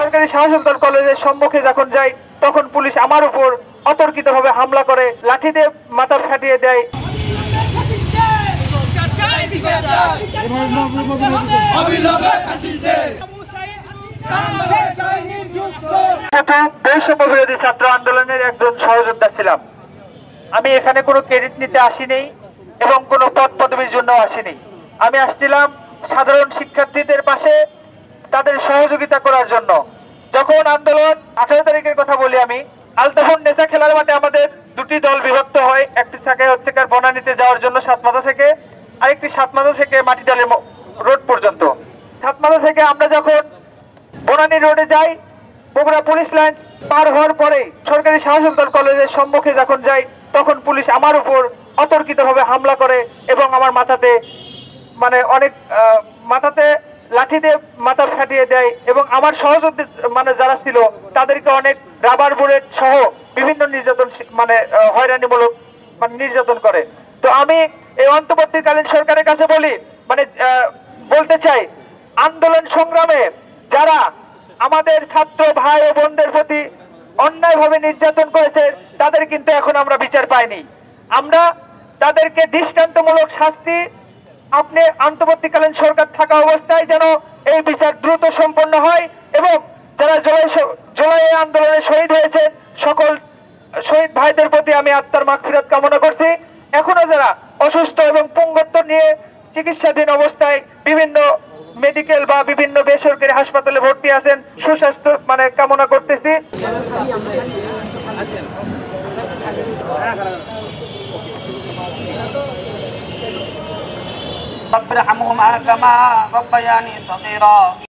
সরকারি শাহসুলতান কলেজের সম্মুখে যখন যাই তখন পুলিশ আমার উপর অতর্কিতভাবে হামলা করে, লাঠি দিয়ে মাথা ফাটিয়ে দেয়। বৈষম্য বিরোধী ছাত্র আন্দোলনের একজন সহযোদ্ধা ছিলাম। আমি এখানে কোনো ক্রেডিট নিতে আসিনি এবং কোনো পদ পদবীর জন্য আসিনি। আমি আসছিলাম সাধারণ শিক্ষার্থীদের পাশে তাদের সহযোগিতা করার জন্য। যখন আন্দোলন 18 তারিখের কথা বলি, আমি আলতাফুন নেসা খেলার মাঠে আমাদের দুটি দল বিভক্ত হয়। একটি থাকে হচ্ছে বনানীতে যাওয়ার জন্য সাতমাথা থেকে, আরেকটি সাতমাথা থেকে মাটিডালি রোড পর্যন্ত। সাতমাথা থেকে আমরা যখন বনানী রোডে যাই, বগুড়া পুলিশ লাইন পার হওয়ার পরে সরকারি শাহসুলতান কলেজের সম্মুখে যখন যাই তখন পুলিশ আমার উপর অতর্কিতভাবে হামলা করে এবং আমার মাথাতে মাথাতে লাঠি দিয়ে মাথা ফাটিয়ে দেয় এবং আমার সহযোদ্ধা যারা ছিল তাদেরকে অনেক রাবার বুলেট সহ বিভিন্ন নির্যাতন হয়রানিমূলক নির্যাতন করে। তো আমি এই অন্তর্বর্তীকালীন সরকারের কাছে বলতে চাই, আন্দোলন সংগ্রামে যারা আমাদের ছাত্র ভাই ও বোনদের প্রতি অন্যায়ভাবে নির্যাতন করেছে তাদের কিন্তু এখন আমরা বিচার পাইনি। আমরা তাদেরকে দৃষ্টান্তমূলক শাস্তি, আপনি অন্তর্বর্তীকালীন সরকার থাকা অবস্থায় যেন এই বিচার দ্রুত সম্পন্ন হয় এবং যারা জুলাই আন্দোলনে শহীদ হয়েছে সকল শহীদ ভাইদের প্রতি আমি আত্মার মাগফিরাত কামনা করছি। এখনো যারা অসুস্থ এবং পুঙ্গত্ব নিয়ে চিকিৎসাধীন অবস্থায় বিভিন্ন মেডিকেল বা বিভিন্ন বেসরকারি হাসপাতালে ভর্তি আছেন, সুস্বাস্থ্য কামনা করতেছি। رب ارحمهما كما ربياني صغيرا